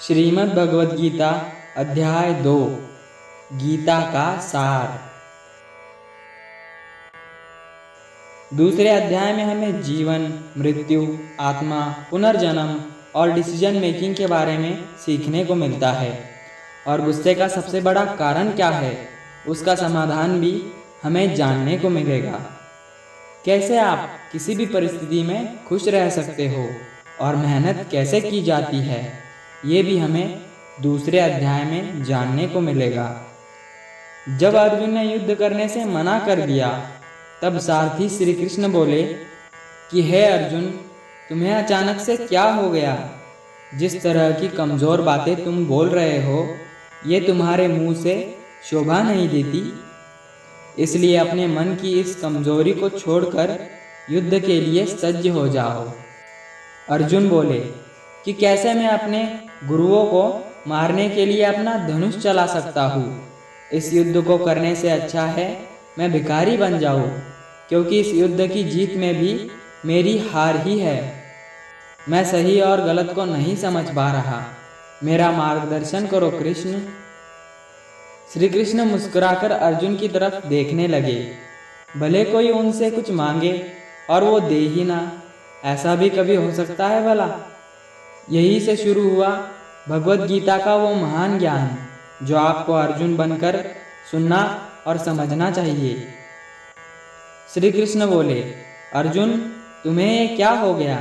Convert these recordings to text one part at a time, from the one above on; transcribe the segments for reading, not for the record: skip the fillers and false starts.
श्रीमद् भगवद गीता अध्याय 2 गीता का सार। दूसरे अध्याय में हमें जीवन, मृत्यु, आत्मा, पुनर्जन्म और डिसीजन मेकिंग के बारे में सीखने को मिलता है। और गुस्से का सबसे बड़ा कारण क्या है, उसका समाधान भी हमें जानने को मिलेगा। कैसे आप किसी भी परिस्थिति में खुश रह सकते हो और मेहनत कैसे की जाती है, ये भी हमें दूसरे अध्याय में जानने को मिलेगा। जब अर्जुन ने युद्ध करने से मना कर दिया, तब सारथी श्री कृष्ण बोले कि हे अर्जुन, तुम्हें अचानक से क्या हो गया? जिस तरह की कमज़ोर बातें तुम बोल रहे हो, ये तुम्हारे मुंह से शोभा नहीं देती। इसलिए अपने मन की इस कमजोरी को छोड़कर युद्ध के लिए सज्ज हो जाओ। अर्जुन बोले कि कैसे मैं अपने गुरुओं को मारने के लिए अपना धनुष चला सकता हूँ। इस युद्ध को करने से अच्छा है मैं भिखारी बन जाऊँ, क्योंकि इस युद्ध की जीत में भी मेरी हार ही है। मैं सही और गलत को नहीं समझ पा रहा, मेरा मार्गदर्शन करो कृष्ण। श्री कृष्ण मुस्कुराकर अर्जुन की तरफ देखने लगे। भले कोई उनसे कुछ मांगे और वो दे ही ना, ऐसा भी कभी हो सकता है भला? यही से शुरू हुआ भगवद गीता का वो महान ज्ञान जो आपको अर्जुन बनकर सुनना और समझना चाहिए। श्री कृष्ण बोले, अर्जुन, तुम्हें ये क्या हो गया?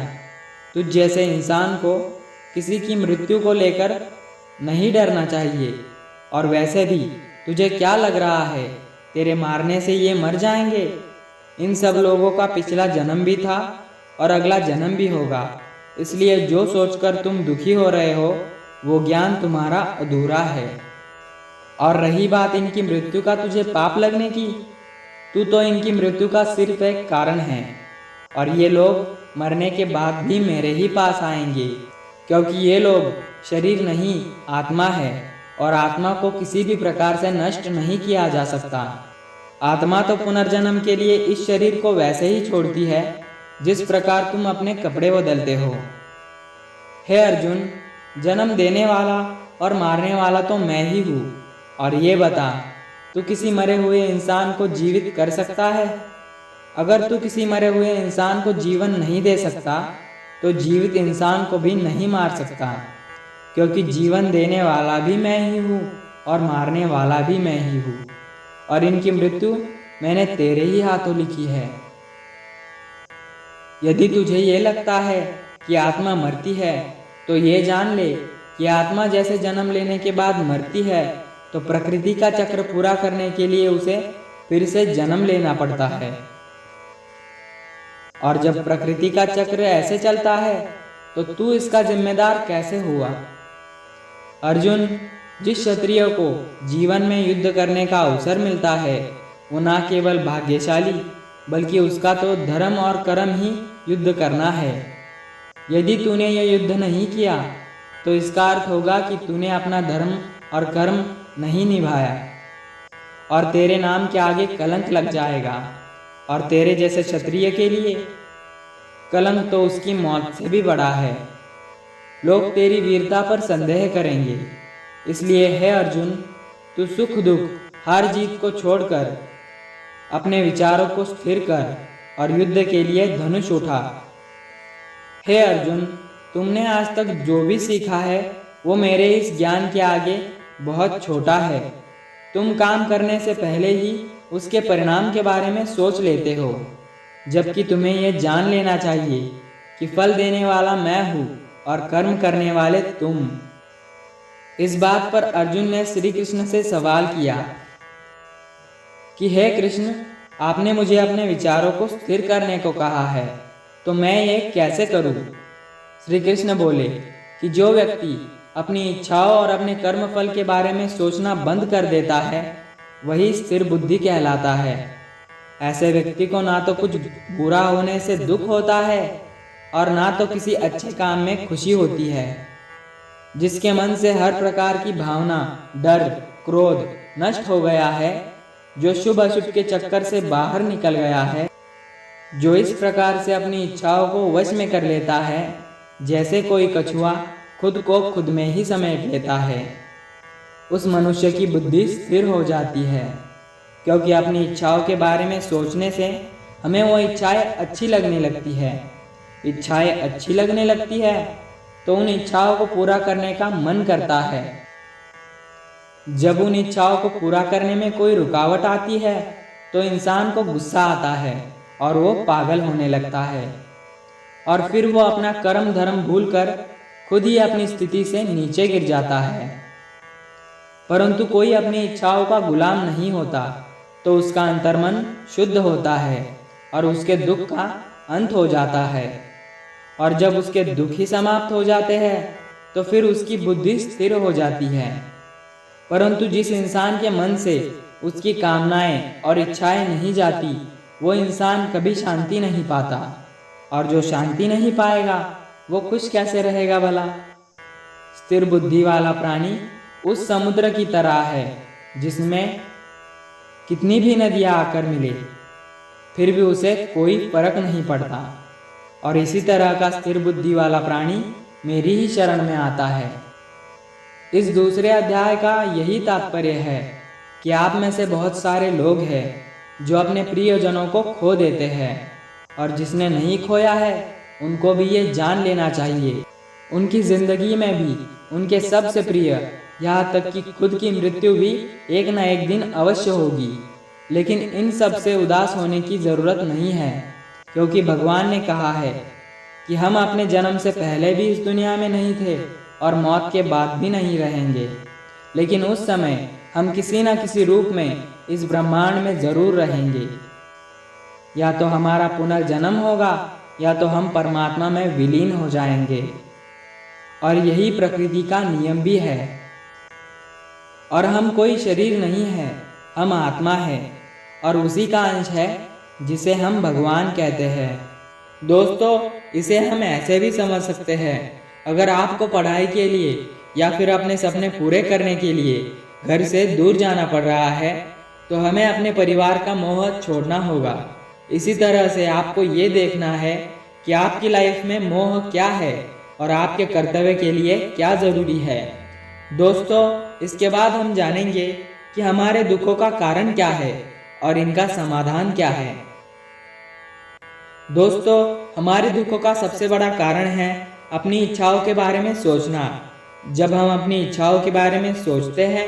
तुझ जैसे इंसान को किसी की मृत्यु को लेकर नहीं डरना चाहिए। और वैसे भी तुझे क्या लग रहा है, तेरे मारने से ये मर जाएंगे? इन सब लोगों का पिछला जन्म भी था और अगला जन्म भी होगा। इसलिए जो सोचकर तुम दुखी हो रहे हो, वो ज्ञान तुम्हारा अधूरा है। और रही बात इनकी मृत्यु का तुझे पाप लगने की, तू तो इनकी मृत्यु का सिर्फ एक कारण है। और ये लोग मरने के बाद भी मेरे ही पास आएंगे, क्योंकि ये लोग शरीर नहीं आत्मा है, और आत्मा को किसी भी प्रकार से नष्ट नहीं किया जा सकता। आत्मा तो पुनर्जन्म के लिए इस शरीर को वैसे ही छोड़ती है जिस प्रकार तुम अपने कपड़े बदलते हो। हे अर्जुन, जन्म देने वाला और मारने वाला तो मैं ही हूँ। और ये बता, तू किसी मरे हुए इंसान को जीवित कर सकता है? अगर तू किसी मरे हुए इंसान को जीवन नहीं दे सकता, तो जीवित इंसान को भी नहीं मार सकता, क्योंकि जीवन देने वाला भी मैं ही हूँ और मारने वाला भी मैं ही हूँ। और इनकी मृत्यु मैंने तेरे ही हाथों लिखी है। यदि तुझे ये लगता है कि आत्मा मरती है, तो ये जान ले कि आत्मा जैसे जन्म लेने के बाद मरती है, तो प्रकृति का चक्र पूरा करने के लिए उसे फिर से जन्म लेना पड़ता है। और जब प्रकृति का चक्र ऐसे चलता है, तो तू इसका जिम्मेदार कैसे हुआ? अर्जुन, जिस क्षत्रिय को जीवन में युद्ध करने का अवसर मिलता है, वो ना केवल भाग्यशाली, बल्कि उसका तो धर्म और कर्म ही युद्ध करना है। यदि तूने ये युद्ध नहीं किया, तो इसका अर्थ होगा कि तूने अपना धर्म और कर्म नहीं निभाया, और तेरे नाम के आगे कलंक लग जाएगा। और तेरे जैसे क्षत्रिय के लिए कलंक तो उसकी मौत से भी बड़ा है। लोग तेरी वीरता पर संदेह करेंगे। इसलिए हे अर्जुन, तू सुख दुख हार जीत को छोड़कर अपने विचारों को स्थिर कर और युद्ध के लिए धनुष उठा। हे अर्जुन, तुमने आज तक जो भी सीखा है, वो मेरे इस ज्ञान के आगे बहुत छोटा है। तुम काम करने से पहले ही उसके परिणाम के बारे में सोच लेते हो, जबकि तुम्हें यह जान लेना चाहिए कि फल देने वाला मैं हूँ और कर्म करने वाले तुम। इस बात पर अर्जुन ने श्री कृष्ण से सवाल किया कि हे कृष्ण, आपने मुझे अपने विचारों को स्थिर करने को कहा है, तो मैं ये कैसे करूं? श्री कृष्ण बोले कि जो व्यक्ति अपनी इच्छाओं और अपने कर्म फल के बारे में सोचना बंद कर देता है, वही स्थिर बुद्धि कहलाता है। ऐसे व्यक्ति को ना तो कुछ बुरा होने से दुख होता है और ना तो किसी अच्छे काम में खुशी होती है। जिसके मन से हर प्रकार की भावना, डर, क्रोध नष्ट हो गया है, जो शुभ अशुभ के चक्कर से बाहर निकल गया है, जो इस प्रकार से अपनी इच्छाओं को वश में कर लेता है, जैसे कोई कछुआ खुद को खुद में ही समेट लेता है। उस मनुष्य की बुद्धि स्थिर हो जाती है, क्योंकि अपनी इच्छाओं के बारे में सोचने से हमें वो इच्छाएं अच्छी लगने लगती है। इच्छाएं अच्छी लगने लगती है तो उन इच्छाओं को पूरा करने का मन करता है। जब उन इच्छाओं को पूरा करने में कोई रुकावट आती है तो इंसान को गुस्सा आता है और वो पागल होने लगता है, और फिर वो अपना कर्म धर्म भूलकर खुद ही अपनी स्थिति से नीचे गिर जाता है। परंतु कोई अपनी इच्छाओं का गुलाम नहीं होता तो उसका अंतर्मन शुद्ध होता है और उसके दुख का अंत हो जाता है। और जब उसके दुख ही समाप्त हो जाते हैं तो फिर उसकी बुद्धि स्थिर हो जाती है। परंतु जिस इंसान के मन से उसकी कामनाएं और इच्छाएं नहीं जाती, वो इंसान कभी शांति नहीं पाता, और जो शांति नहीं पाएगा वो खुश कैसे रहेगा भला। स्थिर बुद्धि वाला प्राणी उस समुद्र की तरह है जिसमें कितनी भी नदियां आकर मिले फिर भी उसे कोई फर्क नहीं पड़ता। और इसी तरह का स्थिर बुद्धि वाला प्राणी मेरी ही शरण में आता है। इस दूसरे अध्याय का यही तात्पर्य है कि आप में से बहुत सारे लोग हैं जो अपने प्रियजनों को खो देते हैं, और जिसने नहीं खोया है उनको भी ये जान लेना चाहिए उनकी जिंदगी में भी उनके सबसे प्रिय, यहाँ तक कि खुद की मृत्यु भी एक न एक दिन अवश्य होगी। लेकिन इन सब से उदास होने की जरूरत नहीं है, क्योंकि भगवान ने कहा है कि हम अपने जन्म से पहले भी इस दुनिया में नहीं थे और मौत के बाद भी नहीं रहेंगे, लेकिन उस समय हम किसी न किसी रूप में इस ब्रह्मांड में जरूर रहेंगे। या तो हमारा पुनर्जन्म होगा या तो हम परमात्मा में विलीन हो जाएंगे, और यही प्रकृति का नियम भी है। और हम कोई शरीर नहीं है, हम आत्मा है और उसी का अंश है जिसे हम भगवान कहते हैं। दोस्तों, इसे हम ऐसे भी समझ सकते हैं, अगर आपको पढ़ाई के लिए या फिर अपने सपने पूरे करने के लिए घर से दूर जाना पड़ रहा है तो हमें अपने परिवार का मोह छोड़ना होगा। इसी तरह से आपको ये देखना है कि आपकी लाइफ में मोह क्या है और आपके कर्तव्य के लिए क्या ज़रूरी है। दोस्तों, इसके बाद हम जानेंगे कि हमारे दुखों का कारण क्या है और इनका समाधान क्या है। दोस्तों, हमारे दुखों का सबसे बड़ा कारण है अपनी इच्छाओं के बारे में सोचना। जब हम अपनी इच्छाओं के बारे में सोचते हैं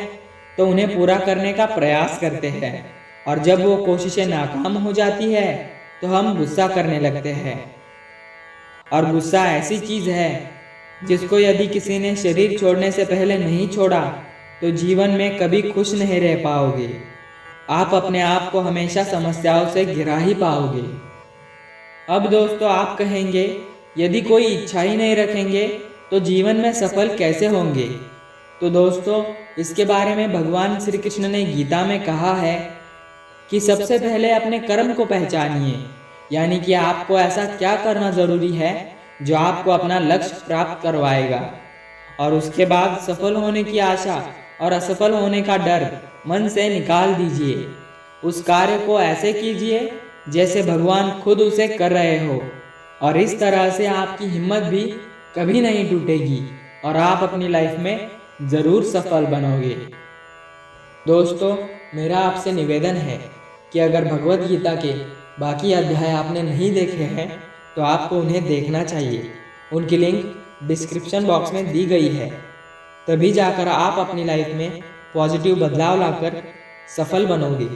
तो उन्हें पूरा करने का प्रयास करते हैं, और जब वो कोशिशें नाकाम हो जाती है तो हम गुस्सा करने लगते हैं। और गुस्सा ऐसी चीज़ है जिसको यदि किसी ने शरीर छोड़ने से पहले नहीं छोड़ा तो जीवन में कभी खुश नहीं रह पाओगे। आप अपने आप को हमेशा समस्याओं से घिरा ही पाओगे। अब दोस्तों, आप कहेंगे यदि कोई इच्छा ही नहीं रखेंगे तो जीवन में सफल कैसे होंगे। तो दोस्तों, इसके बारे में भगवान श्री कृष्ण ने गीता में कहा है कि सबसे पहले अपने कर्म को पहचानिए, यानी कि आपको ऐसा क्या करना जरूरी है जो आपको अपना लक्ष्य प्राप्त करवाएगा, और उसके बाद सफल होने की आशा और असफल होने का डर मन से निकाल दीजिए। उस कार्य को ऐसे कीजिए जैसे भगवान खुद उसे कर रहे हो, और इस तरह से आपकी हिम्मत भी कभी नहीं टूटेगी और आप अपनी लाइफ में ज़रूर सफल बनोगे। दोस्तों, मेरा आपसे निवेदन है कि अगर भगवत गीता के बाकी अध्याय आपने नहीं देखे हैं तो आपको उन्हें देखना चाहिए। उनकी लिंक डिस्क्रिप्शन बॉक्स में दी गई है। तभी जाकर आप अपनी लाइफ में पॉजिटिव बदलाव लाकर सफल बनोगे।